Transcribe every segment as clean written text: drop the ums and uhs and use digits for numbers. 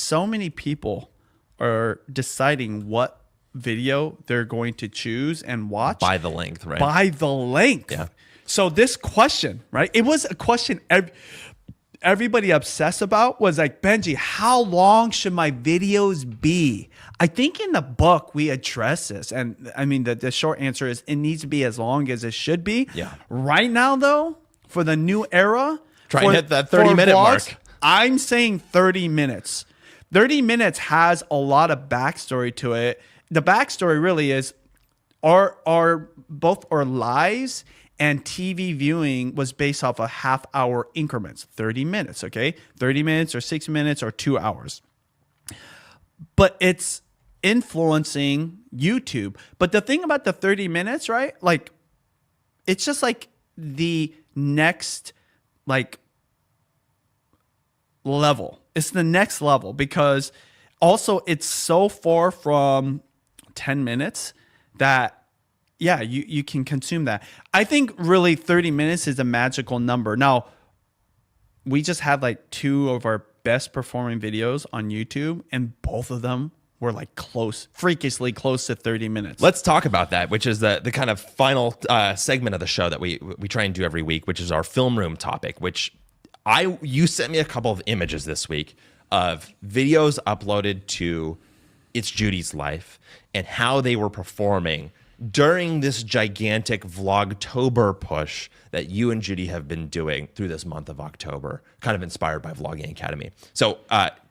so many people are deciding what video they're going to choose and watch by the length, right? By the length. Yeah. So this question, right? It was a question everybody obsessed about was like, Benji, how long should my videos be? I think in the book we address this. And I mean, the short answer is it needs to be as long as it should be. Yeah. Right now, though, for the new era, try and hit that 30-minute mark. I'm saying 30 minutes. 30 minutes has a lot of backstory to it. The backstory really is both our lives and TV viewing was based off of half-hour increments, 30 minutes, okay? 30 minutes or 6 minutes or 2 hours. But it's influencing YouTube. But the thing about the 30 minutes, right? Like, it's just like the next, like, level. It's the next level because also it's so far from 10 minutes that yeah, you can consume that. I think really 30 minutes is a magical number. Now, we just had like 2 of our best performing videos on YouTube, and both of them were like freakishly close to 30 minutes. Let's talk about that, which is the kind of final segment of the show that we try and do every week, which is our film room topic, which you sent me a couple of images this week of videos uploaded to It's Judy's Life and how they were performing during this gigantic Vlogtober push that you and Judy have been doing through this month of October, kind of inspired by Vlogging Academy. So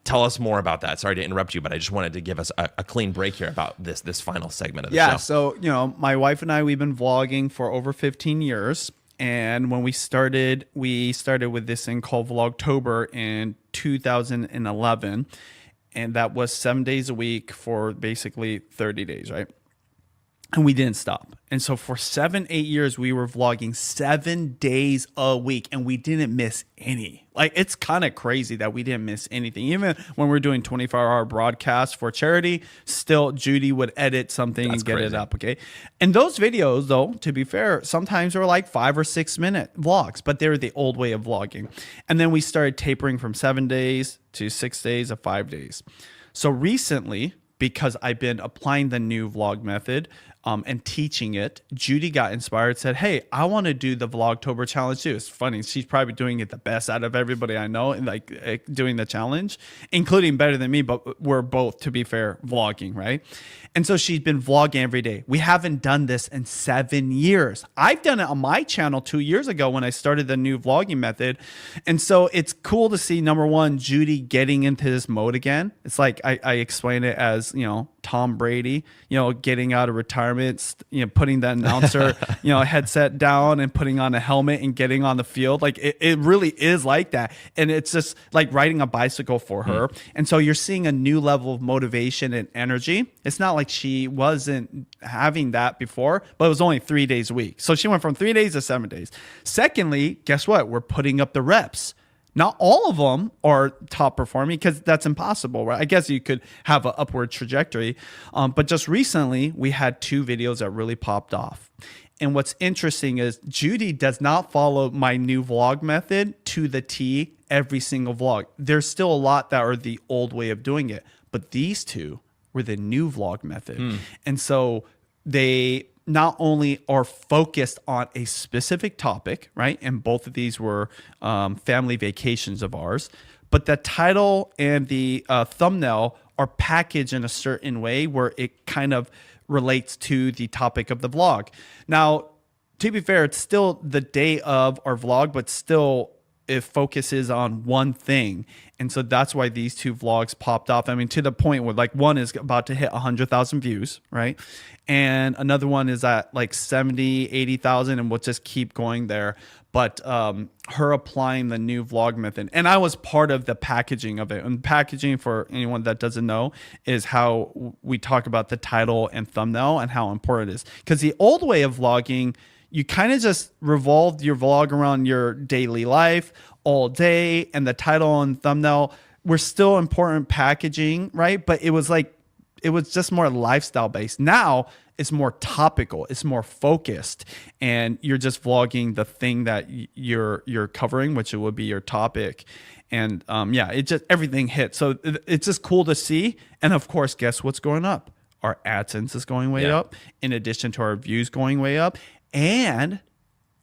tell us more about that. Sorry to interrupt you, but I just wanted to give us a clean break here about this final segment of the show. Yeah, so, my wife and I, we've been vlogging for over 15 years. And when we started with this thing called Vlogtober in 2011. And that was 7 days a week for basically 30 days, right? And we didn't stop. And so for 7-8 years, we were vlogging 7 days a week and we didn't miss any. Like, it's kind of crazy that we didn't miss anything. Even when we're doing 24-hour broadcasts for charity, still Judy would edit something and get it up, okay? And those videos, though, to be fair, sometimes were like 5 or 6 minute vlogs, but they were the old way of vlogging. And then we started tapering from 7 days to 6 days of 5 days. So recently, because I've been applying the new vlog method and teaching it, Judy got inspired, said, hey, I want to do the Vlogtober challenge too. It's funny. She's probably doing it the best out of everybody I know, and like doing the challenge, including better than me, but we're both, to be fair, vlogging, right? And so she's been vlogging every day. We haven't done this in 7 years. I've done it on my channel 2 years ago when I started the new vlogging method. And so it's cool to see, number one, Judy getting into this mode again. It's like I explain it as, Tom Brady, getting out of retirement, putting the announcer, headset down and putting on a helmet and getting on the field. Like it really is like that. And it's just like riding a bicycle for her. And so you're seeing a new level of motivation and energy. It's not like she wasn't having that before, but it was only 3 days a week. So she went from 3 days to 7 days. Secondly, guess what? We're putting up the reps. Not all of them are top performing because that's impossible, right? I guess you could have an upward trajectory. But just recently, we had 2 videos that really popped off. And what's interesting is Judy does not follow my new vlog method to the T every single vlog. There's still a lot that are the old way of doing it. But these 2 were the new vlog method. And so they not only are focused on a specific topic, right? And both of these were family vacations of ours, but the title and the thumbnail are packaged in a certain way where it kind of relates to the topic of the vlog. Now, to be fair, it's still the day of our vlog, but still it focuses on one thing. And so that's why these 2 vlogs popped off. I mean, to the point where like one is about to hit 100,000 views, right? And another one is at like 70, 80,000, and we'll just keep going there. But her applying the new vlog method, and I was part of the packaging of it. And packaging, for anyone that doesn't know, is how we talk about the title and thumbnail and how important it is. Because the old way of vlogging, you kind of just revolved your vlog around your daily life all day, and the title and thumbnail were still important packaging, right? But it was just more lifestyle based. Now it's more topical, it's more focused, and you're just vlogging the thing that you're covering, which it would be your topic. And yeah, it just everything hit. So it's just cool to see. And of course, guess what's going up? Our AdSense is going way up, in addition to our views going way up. And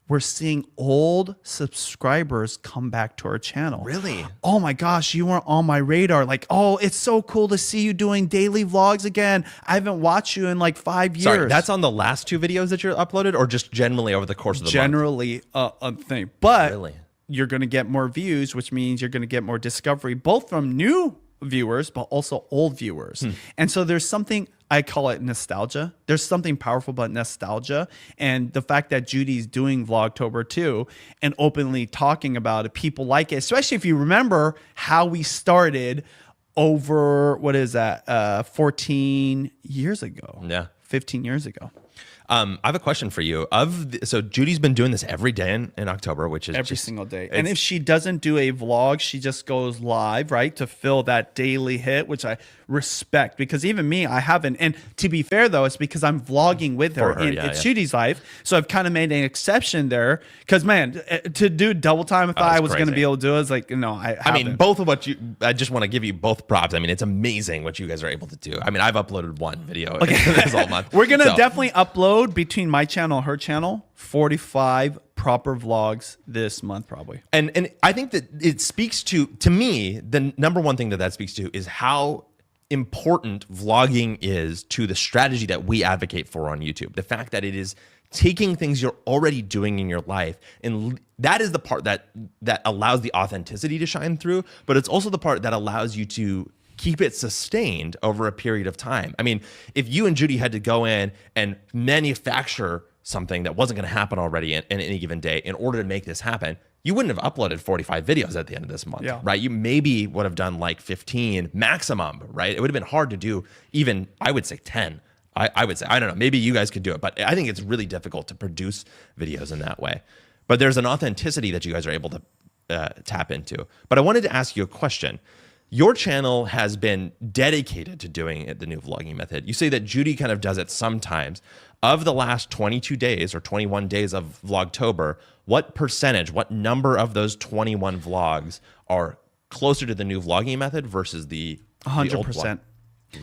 we're seeing old subscribers come back to our channel. Really? Oh my gosh, you weren't on my radar. Like, oh, it's so cool to see you doing daily vlogs again. I haven't watched you in like 5 years. Sorry, that's on the last 2 videos that you're uploaded, or just generally over the course of the month? Generally a thing. But Really? you're going to get more views, which means you're going to get more discovery, both from new viewers, but also old viewers. And so there's something, I call it nostalgia. There's something powerful about nostalgia. And the fact that Judy's doing Vlogtober too and openly talking about it, people like it, especially if you remember how we started over, 14 years ago? Yeah. 15 years ago. I have a question for you. So Judy's been doing this every day in October, which is every single day. And if she doesn't do a vlog, she just goes live, right, to fill that daily hit, which I respect, because even me, I haven't. And to be fair, though, it's because I'm vlogging with her. It's Judy's life. So I've kind of made an exception there because, man, to do double time if I was going to be able to do it, it's like, no, I mean, both of what I just want to give you both props. I mean, it's amazing what you guys are able to do. I mean, I've uploaded 1 video this all month. We're going to definitely upload between my channel and her channel 45 proper vlogs this month, probably. And I think that it speaks to me, the number one thing that speaks to is how important vlogging is to the strategy that we advocate for on YouTube. The fact that it is taking things you're already doing in your life, and that is the part that allows the authenticity to shine through, but it's also the part that allows you to keep it sustained over a period of time. I mean, if you and Judy had to go in and manufacture something that wasn't going to happen already in any given day in order to make this happen, you wouldn't have uploaded 45 videos at the end of this month, right? You maybe would have done like 15 maximum, right? It would have been hard to do even, I would say 10. I would say, I don't know, maybe you guys could do it, but I think it's really difficult to produce videos in that way. But there's an authenticity that you guys are able to tap into. But I wanted to ask you a question. Your channel has been dedicated to doing it, the new vlogging method. You say that Judy kind of does it sometimes. Of the last 22 days or 21 days of Vlogtober, what percentage, what number of those 21 vlogs are closer to the new vlogging method versus the 100%.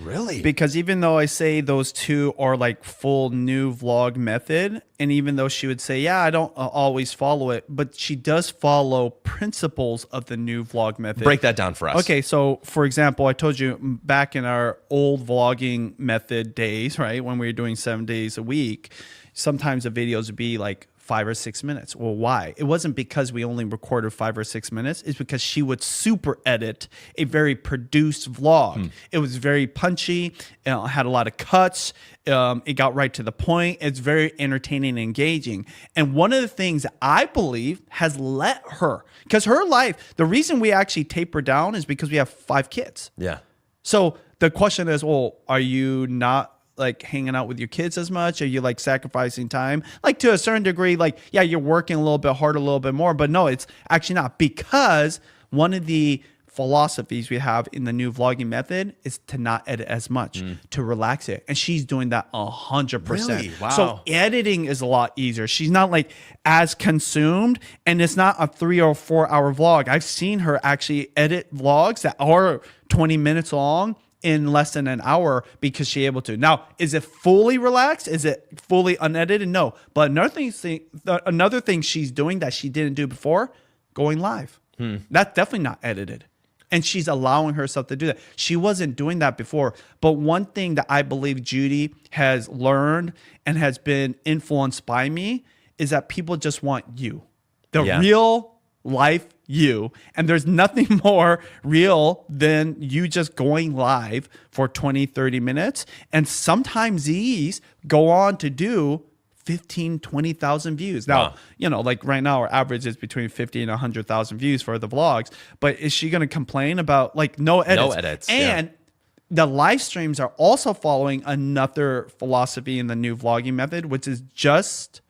Really? Because even though I say those two are like full new vlog method, and even though she would say, yeah, I don't always follow it, but she does follow principles of the new vlog method. Break that down for us. Okay, so for example, I told you back in our old vlogging method days, right, when we were doing 7 days a week, sometimes the videos would be like 5 or 6 minutes. Well, why? It wasn't because we only recorded 5 or 6 minutes. It's because she would super edit a very produced vlog. It was very punchy. Had a lot of cuts. It got right to the point. It's very entertaining and engaging. And one of the things that I believe has let her, because her life, the reason we actually taper down is because we have 5 kids. Yeah. So the question is, well, are you not like hanging out with your kids as much? Are you like sacrificing time? Like to a certain degree, like, yeah, you're working a little bit harder, a little bit more, but no, it's actually not, because one of the philosophies we have in the new vlogging method is to not edit as much, to relax it. And she's doing that 100%. Really? Wow. So editing is a lot easier. She's not like as consumed, and it's not a 3 or 4 hour vlog. I've seen her actually edit vlogs that are 20 minutes long in less than an hour because she's able to. Now, is it fully relaxed? Is it fully unedited? No. But another thing she's doing that she didn't do before, going live. That's definitely not edited. And she's allowing herself to do that. She wasn't doing that before. But one thing that I believe Judy has learned and has been influenced by me is that people just want you. The real life you. And there's nothing more real than you just going live for 20, 30 minutes. And sometimes these go on to do 15, 20,000 views. Now, you know, like right now, our average is between 50 and 100,000 views for the vlogs. But is she going to complain about like no edits? No edits. And the live streams are also following another philosophy in the new vlogging method, which is just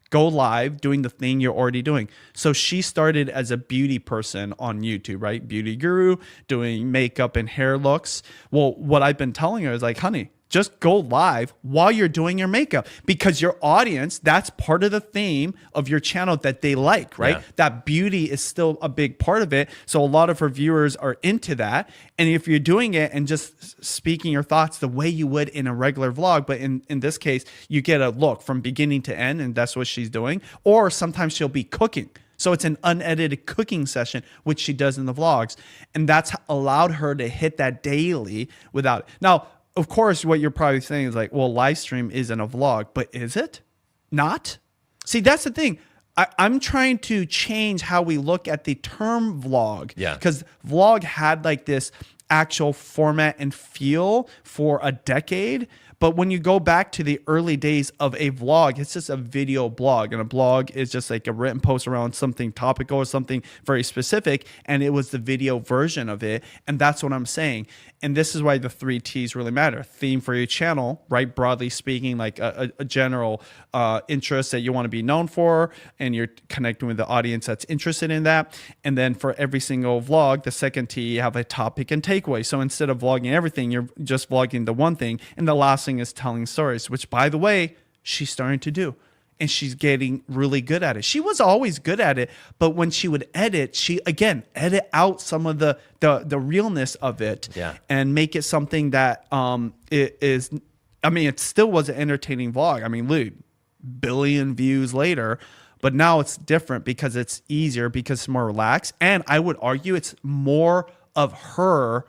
go live doing the thing you're already doing. So she started as a beauty person on YouTube, right? Beauty guru, doing makeup and hair looks. Well, what I've been telling her is like, honey, just go live while you're doing your makeup, because your audience, that's part of the theme of your channel that they like, right? Yeah. That beauty is still a big part of it. So a lot of her viewers are into that. And if you're doing it and just speaking your thoughts the way you would in a regular vlog, but in this case, you get a look from beginning to end, and that's what she's doing. Or sometimes she'll be cooking. So it's an unedited cooking session, which she does in the vlogs. And that's allowed her to hit that daily without it. Now, of course, what you're probably saying is like, well, live stream isn't a vlog, but is it not? See, that's the thing. I'm trying to change how we look at the term vlog. Yeah. Because vlog had like this actual format and feel for a decade. But when you go back to the early days of a vlog, it's just a video blog. And a blog is just like a written post around something topical or something very specific. And it was the video version of it. And that's what I'm saying. And this is why the 3 T's really matter. Theme for your channel, right? Broadly speaking, like a general interest that you want to be known for. And you're connecting with the audience that's interested in that. And then for every single vlog, the second T, you have a topic and takeaway. So instead of vlogging everything, you're just vlogging the one thing. And the last thing is telling stories, which, by the way, she's starting to do. And she's getting really good at it. She was always good at it, but when she would edit, she again edit out some of the realness of it, and make it something that it is. I mean, it still was an entertaining vlog. I mean, look, billion views later, but now it's different because it's easier, because it's more relaxed, and I would argue it's more of her,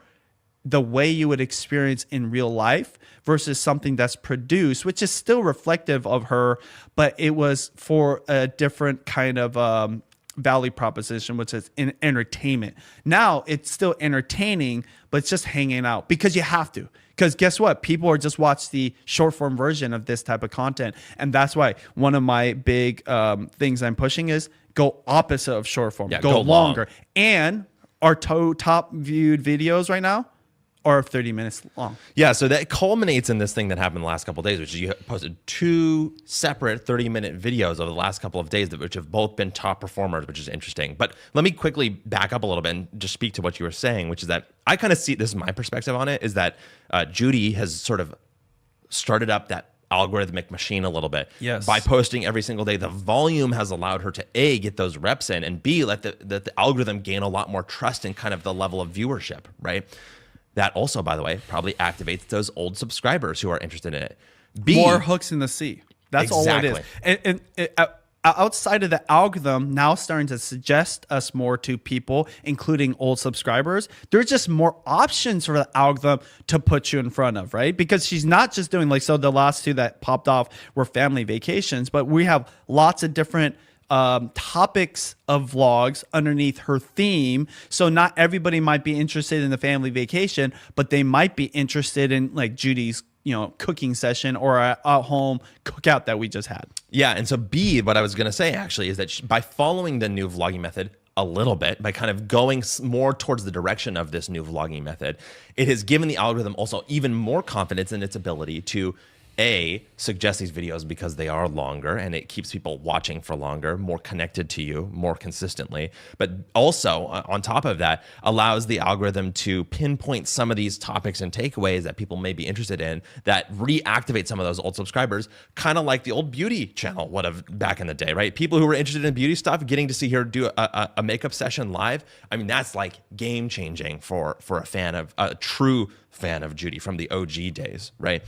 the way you would experience in real life, versus something that's produced, which is still reflective of her, but it was for a different kind of value proposition, which is in entertainment. Now it's still entertaining, but it's just hanging out because you have to. Because guess what? People are just watch the short form version of this type of content. And that's why one of my big things I'm pushing is go opposite of short form, go longer. Long. And our top viewed videos right now are 30 minutes long. Yeah, so that culminates in this thing that happened the last couple of days, which is you posted 2 separate 30-minute videos over the last couple of days, which have both been top performers, which is interesting. But let me quickly back up a little bit and just speak to what you were saying, which is that I kind of see, this is my perspective on it, is that Judy has sort of started up that algorithmic machine a little bit. Yes. By posting every single day, the volume has allowed her to A, get those reps in, and B, let the algorithm gain a lot more trust in kind of the level of viewership, right? That also, by the way, probably activates those old subscribers who are interested in it. B, more hooks in the sea. That's exactly all it is. And outside of the algorithm now starting to suggest us more to people, including old subscribers, there's just more options for the algorithm to put you in front of, right? Because she's not just doing like, so the last 2 that popped off were family vacations, but we have lots of different topics of vlogs underneath her theme. So not everybody might be interested in the family vacation, but they might be interested in like Judy's, cooking session or a home cookout that we just had. Yeah. And so B, what I was going to say actually is that by following the new vlogging method a little bit, by kind of going more towards the direction of this new vlogging method, it has given the algorithm also even more confidence in its ability to A, suggest these videos because they are longer and it keeps people watching for longer, more connected to you, more consistently. But also, on top of that, allows the algorithm to pinpoint some of these topics and takeaways that people may be interested in that reactivate some of those old subscribers, kind of like the old beauty channel would have back in the day, right? People who were interested in beauty stuff, getting to see her do a makeup session live. I mean, that's like game changing for a true fan of Judy from the OG days, right?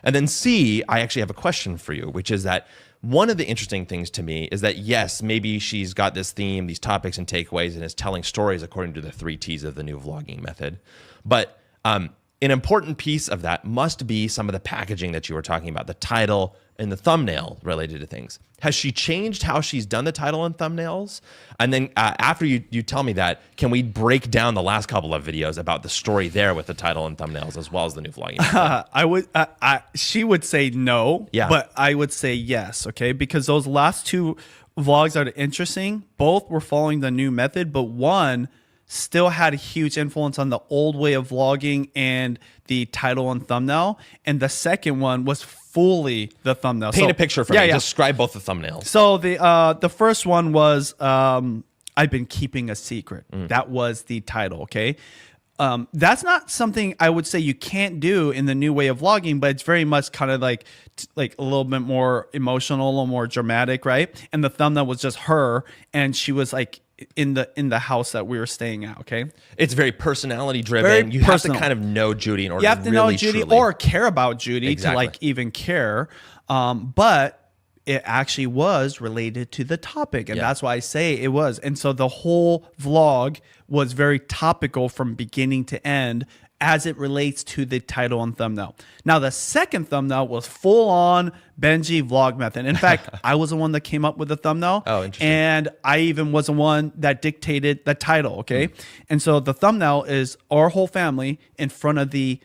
And then C, I actually have a question for you, which is that one of the interesting things to me is that, yes, maybe she's got this theme, these topics and takeaways, and is telling stories according to the 3 T's of the new vlogging method. But an important piece of that must be some of the packaging that you were talking about, the title and the thumbnail related to things. Has she changed how she's done the title and thumbnails? And then after you tell me that, can we break down the last couple of videos about the story there with the title and thumbnails as well as the new vlogging? She would say no, but I would say yes, okay? Because those last 2 vlogs are interesting. Both were following the new method, but one still had a huge influence on the old way of vlogging and the title and thumbnail. And the second one was fully the thumbnail. Paint a picture for me. Describe both the thumbnails. So the first one was I've been keeping a secret. That was the title, okay? That's not something I would say you can't do in the new way of vlogging, but it's very much kind of like a little bit more emotional, a little more dramatic, right? And the thumbnail was just her, and she was like in the house that we were staying at. Okay, It's very personality driven. Very You personal. have to kind of know Judy in order you have to really, know Judy truly. or care about Judy Exactly. to like even care. But it actually was related to the topic. And that's why I say it was. And so the whole vlog was very topical from beginning to end as it relates to the title and thumbnail. Now, the second thumbnail was full on Benji vlog method. In fact, I was the one that came up with the thumbnail. Oh, interesting. And I even was the one that dictated the title. Okay. And so the thumbnail is our whole family in front of the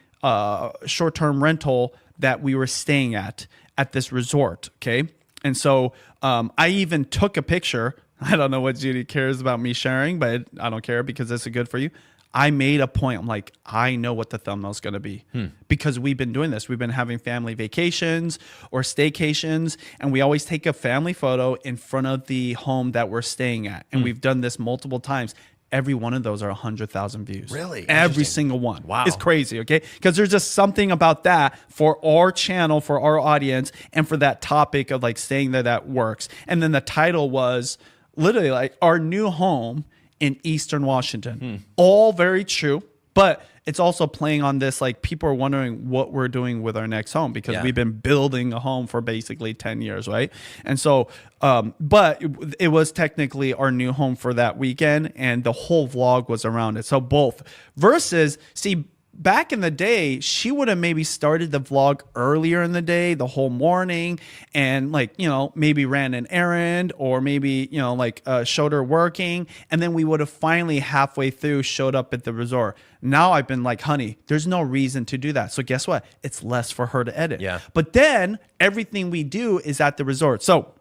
short-term rental that we were staying at this resort. Okay. And so I even took a picture. I don't know what Judy cares about me sharing, but I don't care because it's good for you. I made a point. I'm like, I know what the thumbnail is going to be because we've been doing this. We've been having family vacations or staycations, and we always take a family photo in front of the home that we're staying at. And we've done this multiple times. Every one of those are 100,000 views. Really? Every Interesting. single one. Wow. It's crazy, okay? Because there's just something about that for our channel, for our audience, and for that topic of like staying there that works. And then the title was literally like our new home in Eastern Washington. All very true, but it's also playing on this, like people are wondering what we're doing with our next home because we've been building a home for basically 10 years, right? And so, but it was technically our new home for that weekend, and the whole vlog was around it. So both versus, see, back in the day, she would have maybe started the vlog earlier in the day, the whole morning, and like, you know, maybe ran an errand or maybe, you know, like showed her working. And then we would have finally halfway through showed up at the resort. Now I've been like, honey, there's no reason to do that. So guess what? It's less for her to edit. Yeah. But then everything we do is at the resort. So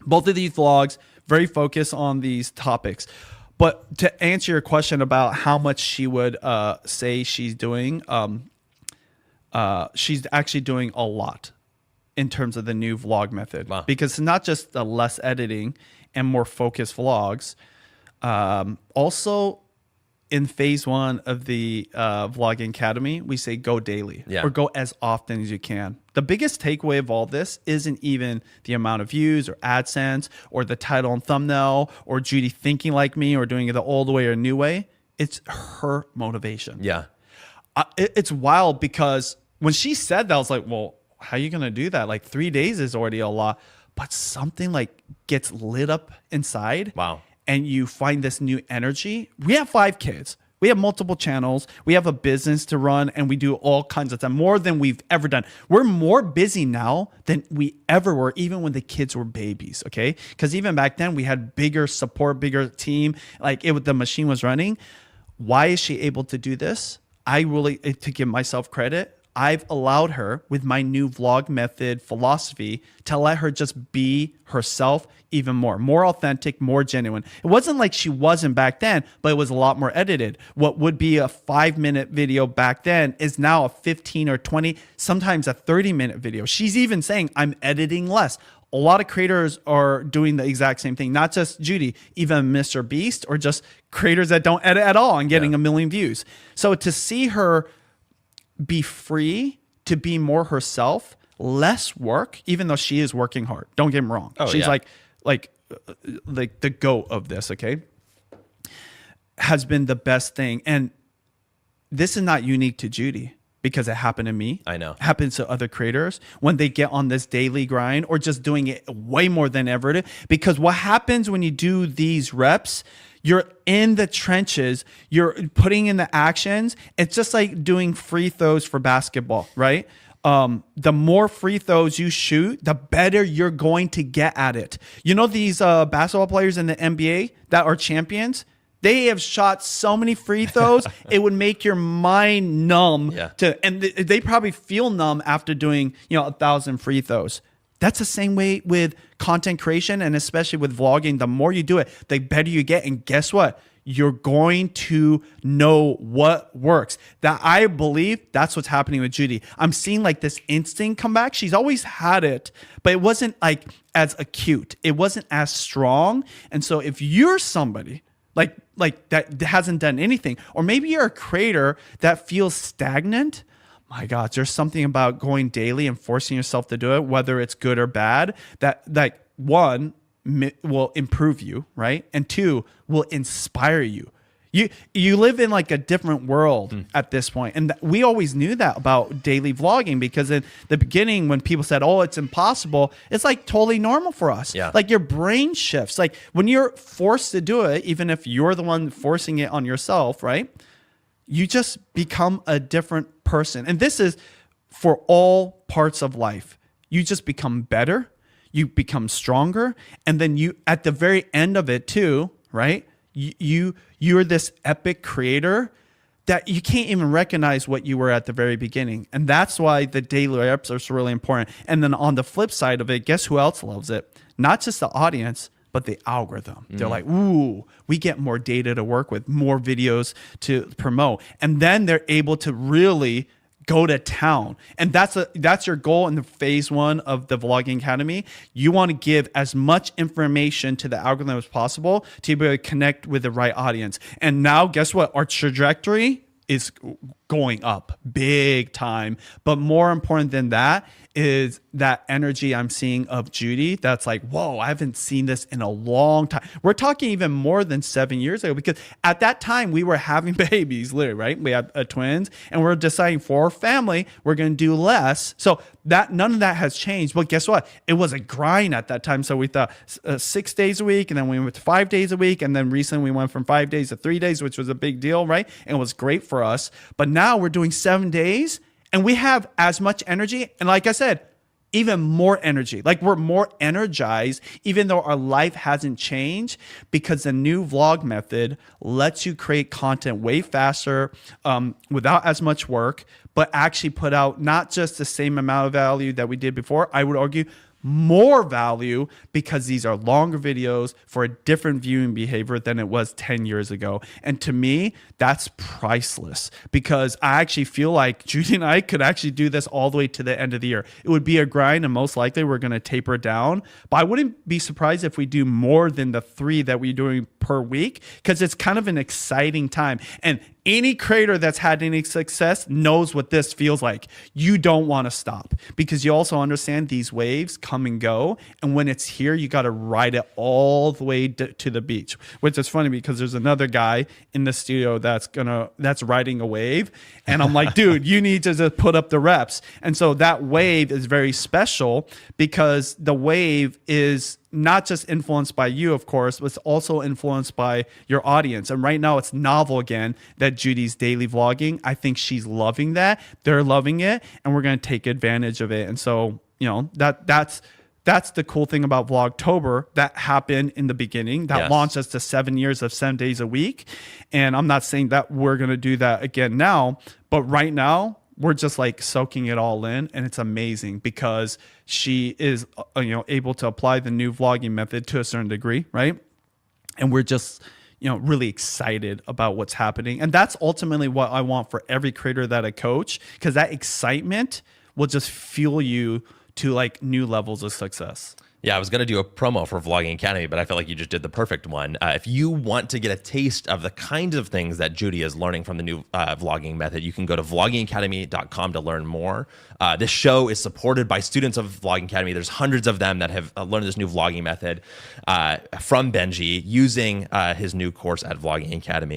both of these vlogs, very focused on these topics. But to answer your question about how much she would say she's doing, she's actually doing a lot in terms of the new vlog method. Wow. Because it's not just the less editing and more focused vlogs. Also, in phase one of the Vlogging Academy, we say go daily or go as often as you can. The biggest takeaway of all this isn't even the amount of views or AdSense or the title and thumbnail or Judy thinking like me or doing it the old way or new way. It's her motivation. Yeah. It's wild because when she said that, I was like, well, how are you going to do that? Like 3 days is already a lot. But something like gets lit up inside. Wow. And you find this new energy. We have 5 kids. We have multiple channels. We have a business to run, and we do all kinds of stuff, more than we've ever done. We're more busy now than we ever were, even when the kids were babies, okay? Because even back then, we had bigger support, bigger team. Like the machine was running. Why is she able to do this? I really, to give myself credit, I've allowed her with my new vlog method philosophy to let her just be herself even more authentic, more genuine. It wasn't like she wasn't back then, but it was a lot more edited. What would be a 5-minute video back then is now a 15 or 20, sometimes a 30-minute video. She's even saying, I'm editing less. A lot of creators are doing the exact same thing, not just Judy, even Mr. Beast, or just creators that don't edit at all and getting a million views. So to see her be free to be more herself, less work, even though she is working hard. Don't get me wrong. She's like the GOAT of this, okay? Has been the best thing. And this is not unique to Judy because it happened to me. I know. It happens to other creators when they get on this daily grind or just doing it way more than ever. Because what happens when you do these reps, you're in the trenches, you're putting in the actions. It's just like doing free throws for basketball, right? The more free throws you shoot, the better you're going to get at it. You know, these basketball players in the NBA that are champions, they have shot so many free throws, it would make your mind numb. And they probably feel numb after doing, 1,000 free throws. That's the same way with content creation, and especially with vlogging. The more you do it, the better you get. And guess what? You're going to know what works. That I believe that's what's happening with Judy. I'm seeing like this instinct come back. She's always had it, but it wasn't like as acute. It wasn't as strong. And so if you're somebody like that hasn't done anything. Or maybe you're a creator that feels stagnant. My God, there's something about going daily and forcing yourself to do it, whether it's good or bad, that like one will improve you, right? And two will inspire you. You live in like a different world at this point. And we always knew that about daily vlogging, because in the beginning when people said, oh, it's impossible, it's like totally normal for us. Yeah. Like your brain shifts. Like when you're forced to do it, even if you're the one forcing it on yourself, right? You just become a different person. And this is for all parts of life. You just become better. You become stronger. And then you, at the very end of it too, right? You're this epic creator that you can't even recognize what you were at the very beginning. And that's why the daily episodes are really important. And then on the flip side of it, guess who else loves it? Not just the audience, but the algorithm. They're like, ooh, we get more data to work with, more videos to promote. And then they're able to really go to town. And that's your goal in the phase 1 of the Vlogging Academy. You want to give as much information to the algorithm as possible to be able to connect with the right audience. And now guess what? Our trajectory is going up big time. But more important than that is that energy I'm seeing of Judy. That's like, whoa, I haven't seen this in a long time. We're talking even more than 7 years ago, because at that time we were having babies, literally, right? We had twins, and we're deciding for our family, we're going to do less. So that none of that has changed. But guess what? It was a grind at that time. So we thought 6 days a week, and then we went to 5 days a week. And then recently we went from 5 days to 3 days, which was a big deal, right? And it was great for us. But now we're doing 7 days, and we have as much energy. And like I said, even more energy. Like we're more energized, even though our life hasn't changed, because the new vlog method lets you create content way faster, without as much work, but actually put out not just the same amount of value that we did before. I would argue more value, because these are longer videos for a different viewing behavior than it was 10 years ago. And to me, that's priceless, because I actually feel like Judy and I could actually do this all the way to the end of the year. It would be a grind, and most likely we're going to taper it down, but I wouldn't be surprised if we do more than the 3 that we're doing per week, because it's kind of an exciting time. And any creator that's had any success knows what this feels like. You don't want to stop, because you also understand these waves come and go. And when it's here, you got to ride it all the way to the beach, which is funny because there's another guy in the studio that's riding a wave. And I'm like, dude, you need to just put up the reps. And so that wave is very special, because the wave is not just influenced by you, of course, but it's also influenced by your audience. And right now it's novel again that Judy's daily vlogging. I think she's loving that. They're loving it, and we're going to take advantage of it. And so, you know, that's the cool thing about Vlogtober that happened in the beginning, that launched us to 7 years of 7 days a week. And I'm not saying that we're going to do that again now, but right now we're just like soaking it all in, and it's amazing because she is, able to apply the new vlogging method to a certain degree, right? And we're just, really excited about what's happening. And that's ultimately what I want for every creator that I coach, because that excitement will just fuel you to like new levels of success. Yeah, I was going to do a promo for Vlogging Academy, but I felt like you just did the perfect one. If you want to get a taste of the kinds of things that Judy is learning from the new vlogging method, you can go to vloggingacademy.com to learn more. This show is supported by students of Vlogging Academy. There's hundreds of them that have learned this new vlogging method from Benji using his new course at Vlogging Academy.